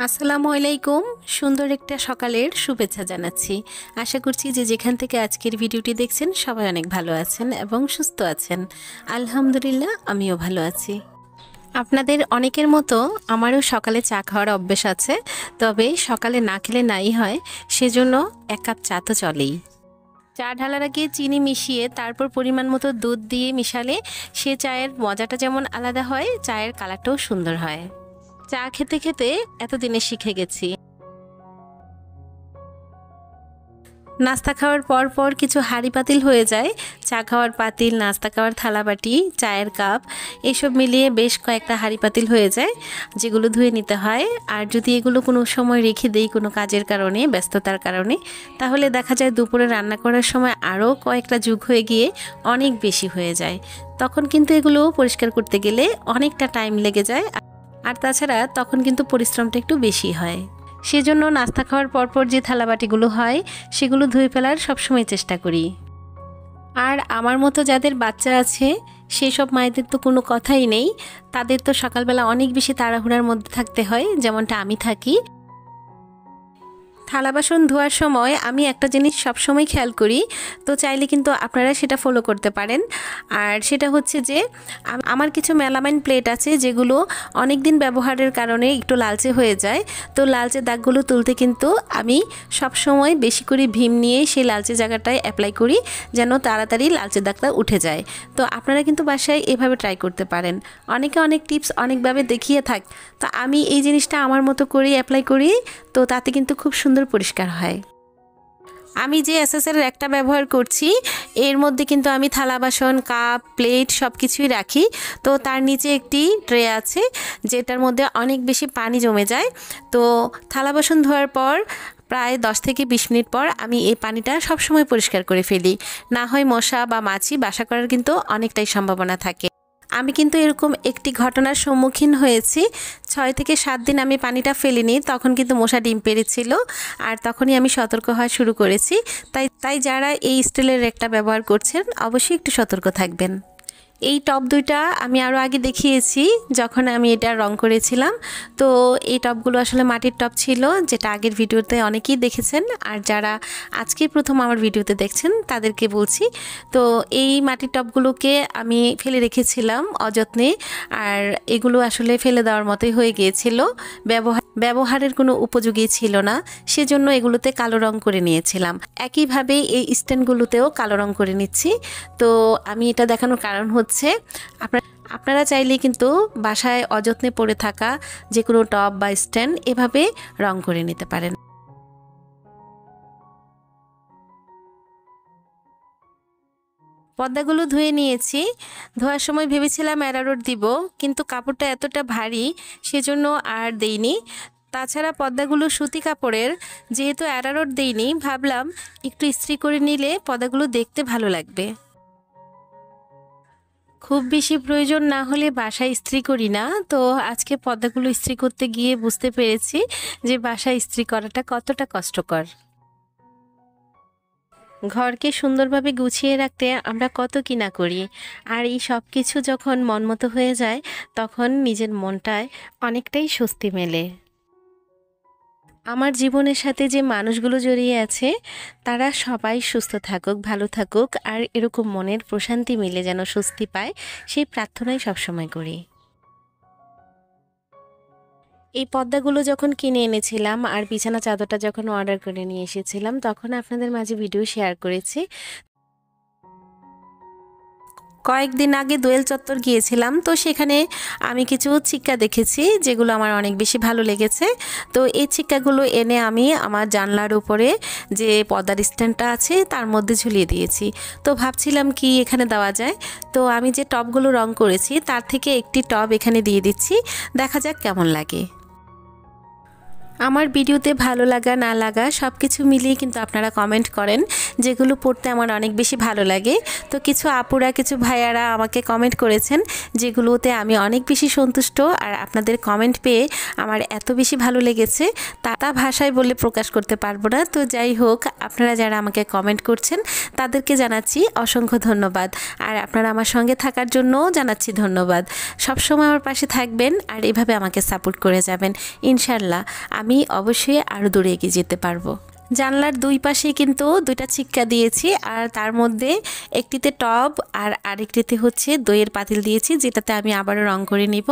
আসসালামু আলাইকুম। সুন্দর একটা সকালের শুভেচ্ছা জানাচ্ছি। আশা করছি যে যেখান থেকে আজকের ভিডিওটি দেখছেন সবাই অনেক ভালো আছেন এবং সুস্থ আছেন। আলহামদুলিল্লাহ আমিও ভালো আছি। আপনাদের অনেকের মতো আমারও সকালে চা খাওয়ার অভ্যেস আছে, তবে সকালে না খেলে নাই হয়, সেজন্য এক কাপ চা তো চলেই। চা ঢালার আগে চিনি মিশিয়ে তারপর পরিমাণ মতো দুধ দিয়ে মিশালে সে চায়ের মজাটা যেমন আলাদা হয়, চায়ের কালারটাও সুন্দর হয়। চা খেতে খেতে এতদিনে শিখে গেছি। নাস্তা খাওয়ার পর পর কিছু হাঁড়ি পাতিল হয়ে যায়, চা খাওয়ার পাতিল, নাস্তা খাওয়ার থালাবাটি, চায়ের কাপ, এসব মিলিয়ে বেশ কয়েকটা হাঁড়ি পাতিল হয়ে যায়, যেগুলো ধুয়ে নিতে হয়। আর যদি এগুলো কোনো সময় রেখে দেই কোনো কাজের কারণে, ব্যস্ততার কারণে, তাহলে দেখা যায় দুপুরে রান্না করার সময় আরও কয়েকটা যুগ হয়ে গিয়ে অনেক বেশি হয়ে যায়। তখন কিন্তু এগুলো পরিষ্কার করতে গেলে অনেকটা টাইম লেগে যায়, আর তাছাড়া তখন কিন্তু পরিশ্রমটা একটু বেশি হয়। সেজন্য নাস্তা খাওয়ার পরপর যে থালাবাটিগুলো হয় সেগুলো ধুয়ে ফেলার সবসময় চেষ্টা করি। আর আমার মতো যাদের বাচ্চা আছে সেই সব মায়েদের তো কোনো কথাই নেই, তাদের তো সকালবেলা অনেক বেশি তাড়াহুড়ার মধ্যে থাকতে হয়, যেমনটা আমি থাকি। থালা বাসন ধোয়ার সময় আমি একটা জিনিস সবসময় খেয়াল করি, তো চাইলে কিন্তু আপনারা সেটা ফলো করতে পারেন। আর সেটা হচ্ছে যে আমার কিছু মেলামাইন প্লেট আছে যেগুলো অনেক দিন ব্যবহারের কারণে একটু লালচে হয়ে যায়। তো লালচে দাগগুলো তুলতে কিন্তু আমি সবসময় বেশি করে ভীম নিয়ে সেই লালচে জায়গাটায় অ্যাপ্লাই করি, যেন তাড়াতাড়ি লালচে দাগটা উঠে যায়। তো আপনারা কিন্তু বাসায় এভাবে ট্রাই করতে পারেন। অনেকে অনেক টিপস অনেকভাবে দেখিয়ে থাকে, তো আমি এই জিনিসটা আমার মতো করেই অ্যাপ্লাই করি, তো তাতে কিন্তু খুব সুন্দর পরিষ্কার হয়। আমি যে এসএসের একটা ব্যবহার করছি এর মধ্যে কিন্তু আমি থালা বাসন, কাপ, প্লেট সব কিছুই রাখি। তো তার নিচে একটি ট্রে আছে যেটার মধ্যে অনেক বেশি পানি জমে যায়। তো থালা বাসন ধোয়ার পর প্রায় 10 থেকে 20 মিনিট পর আমি এই পানিটা সবসময় পরিষ্কার করে ফেলি, না হয় মশা বা মাছি বাসা করার কিন্তু অনেকটাই সম্ভাবনা থাকে। আমি কিন্তু এরকম একটি ঘটনার সম্মুখীন হয়েছি। 6 থেকে 7 দিন আমি পানিটা ফেলিনি, তখন কিন্তু মশা ডিম পেড়েছিল, আর তখনই আমি সতর্ক হওয়া শুরু করেছি। তাই যারা এই স্টিলের রেকটা ব্যবহার করছেন অবশ্যই একটু সতর্ক থাকবেন। এই টব দুইটা আমি আরও আগে দেখিয়েছি যখন আমি এটা রং করেছিলাম। তো এই টবগুলো আসলে মাটির টব ছিল, যেটা আগের ভিডিওতে অনেকেই দেখেছেন, আর যারা আজকে প্রথম আমার ভিডিওতে দেখছেন তাদেরকে বলছি। তো এই মাটির টবগুলোকে আমি ফেলে রেখেছিলাম অযত্নে, আর এগুলো আসলে ফেলে দেওয়ার মতোই হয়ে গিয়েছিল, ব্যবহারের কোনো উপযোগী ছিল না, সেজন্য এগুলোতে কালো রং করে নিয়েছিলাম। একইভাবে এই স্ট্যান্ডগুলোতেও কালো রং করে নিচ্ছি। তো আমি এটা দেখানোর কারণ হচ্ছে আপনারা চাইলে কিন্তু বাসায় অযত্নে পড়ে থাকা যে কোনো টব বা স্ট্যান্ড এভাবে রং করে নিতে পারেন। পর্দাগুলো ধুয়ে নিয়েছি। ধোয়ার সময় ভেবেছিলাম অ্যারারুট দিব, কিন্তু কাপড়টা এতটা ভারী সেজন্য আর দেইনি। তাছাড়া পর্দাগুলো সুতি কাপড়ের, যেহেতু অ্যারারুট দেইনি, ভাবলাম একটু ইস্ত্রি করে নিলে পর্দাগুলো দেখতে ভালো লাগবে। খুব বেশি প্রয়োজন না হলে বাসায় ইস্ত্রি করি না। তো আজকে পর্দাগুলো ইস্ত্রি করতে গিয়ে বুঝতে পেরেছি যে বাসায় ইস্ত্রি করাটা কতটা কষ্টকর। ঘরকে সুন্দরভাবে গুছিয়ে রাখতে আমরা কত কি না করি, আর এই সব কিছু যখন মনমতো হয়ে যায় তখন নিজের মনটায় অনেকটাই স্বস্তি মেলে। আমার জীবনের সাথে যে মানুষগুলো জড়িয়ে আছে তারা সবাই সুস্থ থাকুক, ভালো থাকুক, আর এরকম মনের প্রশান্তি মিলে যেন স্বস্তি পায়, সেই প্রার্থনাই সবসময় করি। এই পর্দাগুলো যখন কিনে এনেছিলাম আর বিছানা চাদরটা যখন অর্ডার করে নিয়ে এসেছিলাম তখন আপনাদের মাঝে ভিডিও শেয়ার করেছি। কয়েকদিন আগে দোয়েল চত্বর গিয়েছিলাম, তো সেখানে আমি কিছু ছিক্কা দেখেছি যেগুলো আমার অনেক বেশি ভালো লেগেছে। তো এই ছিক্কাগুলো এনে আমি আমার জানলার উপরে যে পর্দার স্ট্যান্ডটা আছে তার মধ্যে ঝুলিয়ে দিয়েছি। তো ভাবছিলাম কি এখানে দেওয়া যায়, তো আমি যে টবগুলো রং করেছি তার থেকে একটি টব এখানে দিয়ে দিচ্ছি, দেখা যাক কেমন লাগে। আমার ভিডিওতে ভালো লাগা না লাগা সব কিছু মিলিয়ে কিন্তু আপনারা কমেন্ট করেন যেগুলো পড়তে আমার অনেক বেশি ভালো লাগে। তো কিছু আপুরা কিছু ভাইয়ারা আমাকে কমেন্ট করেছেন যেগুলোতে আমি অনেক বেশি সন্তুষ্ট। আর আপনাদের কমেন্ট পেয়ে আমার এত বেশি ভালো লেগেছে তা ভাষায় বলে প্রকাশ করতে পারবো না। তো যাই হোক, আপনারা যারা আমাকে কমেন্ট করছেন তাদেরকে জানাচ্ছি অসংখ্য ধন্যবাদ। আর আপনারা আমার সঙ্গে থাকার জন্যও জানাচ্ছি ধন্যবাদ। সবসময় আমার পাশে থাকবেন আর এভাবে আমাকে সাপোর্ট করে যাবেন। ইনশাল্লাহ আমি অবশ্যই আরও দূরে এগিয়ে যেতে পারবো। জানলার দুই পাশে কিন্তু দুইটা ছিক্কা দিয়েছি, আর তার মধ্যে একটিতে টব আর আরেকটিতে হচ্ছে দইয়ের পাতিল দিয়েছি, যেটাতে আমি আবারও রং করে নিব।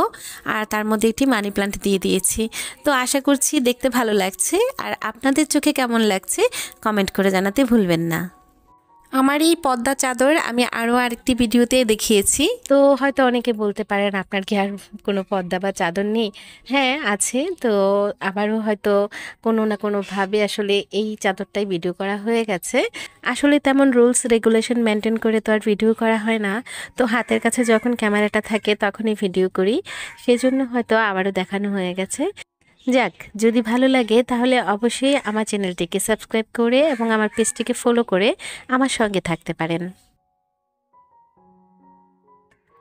আর তার মধ্যে একটি মানি প্লান্ট দিয়ে দিয়েছি। তো আশা করছি দেখতে ভালো লাগছে। আর আপনাদের চোখে কেমন লাগছে কমেন্ট করে জানাতে ভুলবেন না। আমার এই পর্দা চাদর আমি আরও আরেকটি ভিডিওতে দেখিয়েছি। তো হয়তো অনেকে বলতে পারেন আপনার কি আর কোনো পর্দা বা চাদর নেই? হ্যাঁ আছে। তো আবারও হয়তো কোনো না কোনোভাবে আসলে এই চাদরটাই ভিডিও করা হয়ে গেছে। আসলে তেমন রুলস রেগুলেশন মেনটেন করে তো আর ভিডিও করা হয় না। তো হাতের কাছে যখন ক্যামেরাটা থাকে তখনই ভিডিও করি, সেজন্য হয়তো আবারও দেখানো হয়ে গেছে। যাক, যদি ভালো লাগে তাহলে অবশ্যই আমার চ্যানেলটিকে সাবস্ক্রাইব করে এবং আমার পেজটিকে ফলো করে আমার সঙ্গে থাকতে পারেন।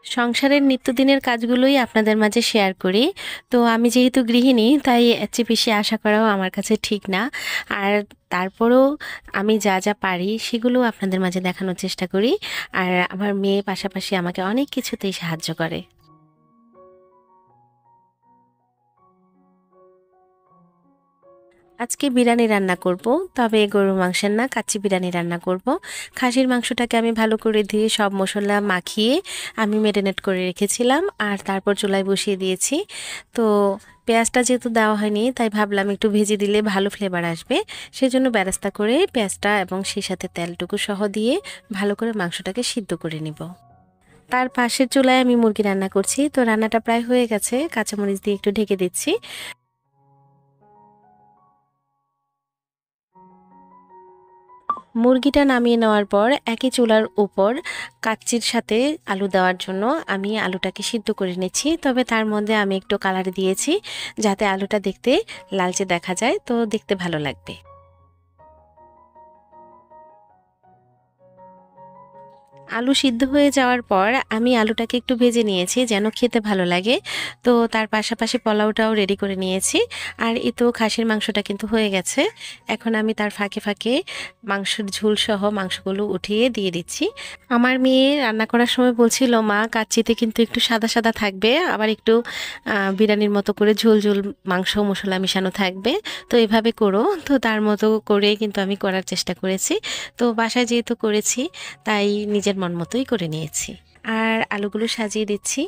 সংসারের নিত্যদিনের কাজগুলোই আপনাদের মাঝে শেয়ার করি। তো আমি যেহেতু গৃহিণী, তাই এর চেয়ে বেশি আশা করাও আমার কাছে ঠিক না। আর তারপরেও আমি যা যা পারি সেগুলো আপনাদের মাঝে দেখানোর চেষ্টা করি। আর আমার মেয়ে পাশাপাশি আমাকে অনেক কিছুতেই সাহায্য করে। আজকে বিরিয়ানি রান্না করব, তবে গরুর মাংসের না, কাচ্চি বিরিয়ানি রান্না করব। খাসির মাংসটাকে আমি ভালো করে ধুয়ে সব মশলা মাখিয়ে আমি ম্যারিনেট করে রেখেছিলাম, আর তারপর চুলায় বসিয়ে দিয়েছি। তো পেঁয়াজটা যেহেতু দেওয়া হয়নি, তাই ভাবলাম একটু ভেজে দিলে ভালো ফ্লেভার আসবে। সেজন্য বেরেস্তা করে পেঁয়াজটা এবং সেই সাথে তেলটুকু সহ দিয়ে ভালো করে মাংসটাকে সিদ্ধ করে নিব। তার পাশের চুলায় আমি মুরগি রান্না করছি। তো রান্নাটা প্রায় হয়ে গেছে, কাঁচামরিচ দিয়ে একটু ঢেকে দিচ্ছি। মুরগিটা নামিয়ে নেওয়ার পর একই চুলার উপর কাচ্চির সাথে আলু দেওয়ার জন্য আমি আলুটাকে সিদ্ধ করে নিচ্ছি। তবে তার মধ্যে আমি একটু কালার দিয়েছি যাতে আলুটা দেখতে লালচে দেখা যায়, তো দেখতে ভালো লাগবে। আলু সিদ্ধ হয়ে যাওয়ার পর আমি আলুটাকে একটু ভেজে নিয়েছি যেন খেতে ভালো লাগে। তো তার পাশাপাশি পোলাওটাও রেডি করে নিয়েছি। আর এই তো খাসির মাংসটা কিন্তু হয়ে গেছে। এখন আমি তার ফাঁকে ফাঁকে মাংসের ঝোল সহ মাংসগুলো উঠিয়ে দিয়ে দিচ্ছি। আমার মেয়ে রান্না করার সময় বলছিল, মা কাচ্চিতে কিন্তু একটু সাদা সাদা থাকবে, আবার একটু বিরিয়ানির মতো করে ঝোল ঝোল মাংস মশলা মিশানো থাকবে, তো এভাবে করো। তো তার মতো করে কিন্তু আমি করার চেষ্টা করেছি। তো বাসায় যেহেতু করেছি তাই নিজের মন মতোই করে নিয়েছি। আর আলুগুলো সাজিয়ে দিচ্ছি।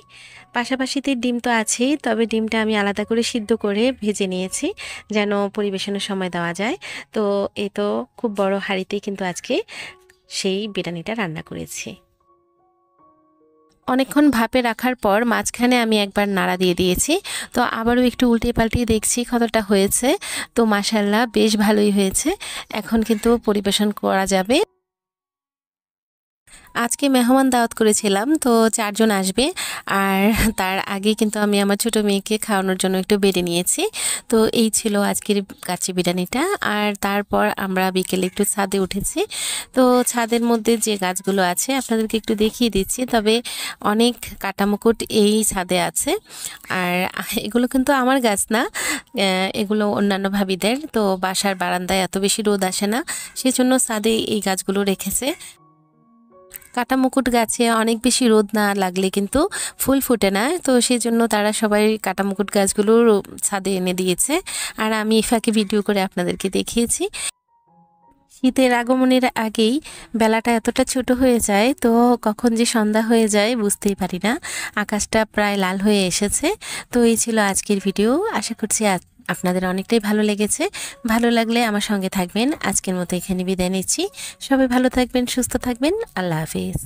পাশাপাশিতে ডিম তো আছেই, তবে ডিমটা আমি আলাদা করে সিদ্ধ করে ভেজে নিয়েছি যেন পরিবেশনের সময় দেওয়া যায়। তো এ তো খুব বড় হাঁড়িতেই কিন্তু আজকে সেই বিরিয়ানিটা রান্না করেছি। অনেকক্ষণ ভাপে রাখার পর মাঝখানে আমি একবার নাড়া দিয়ে দিয়েছি। তো আবারও একটু উল্টে পাল্টিয়ে দেখছি কতটা হয়েছে। তো মাশাআল্লাহ বেশ ভালোই হয়েছে। এখন কিন্তু পরিবেশন করা যাবে। আজকে মেহমান দাওয়াত করেছিলাম, তো 4 জন আসবে। আর তার আগে কিন্তু আমি আমার ছোট মেয়েকে খাওয়ানোর জন্য একটু বেড়ে নিয়েছি। তো এই ছিল আজকের কাচ্চি বিরিয়ানিটা। আর তারপর আমরা বিকেলে একটু ছাদে উঠেছি। তো ছাদের মধ্যে যে গাছগুলো আছে আপনাদেরকে একটু দেখিয়ে দিচ্ছি। তবে অনেক কাটামুকুট এই ছাদে আছে। আর এগুলো কিন্তু আমার গাছ না, এগুলো অন্যান্য ভাবিদের। তো বাসার বারান্দায় এত বেশি রোদ আসে না, সেজন্য ছাদে এই গাছগুলো রেখেছে। কাটা মুকুট গাছে অনেক বেশি রোদ না লাগলে কিন্তু ফুল ফুটে না, তো সেই জন্য তারা সবাই কাটা মুকুট গাছগুলো ছাদে এনে দিয়েছে। আর আমি ফাঁকে ভিডিও করে আপনাদেরকে দেখিয়েছি। শীতের আগমনের আগেই বেলাটা এতটা ছোট হয়ে যায়, তো কখন যে সন্ধ্যা হয়ে যায় বুঝতেই পারি না। আকাশটা প্রায় লাল হয়ে এসেছে। তো এই ছিল আজকের ভিডিও। আশা করছি আপনাদের অনেকটাই ভালো লেগেছে। ভালো লাগলে আমার সঙ্গে থাকবেন। আজকের মতো এখানে বিদায় নিচ্ছি। সবাই ভালো থাকবেন, সুস্থ থাকবেন। আল্লাহ হাফিজ।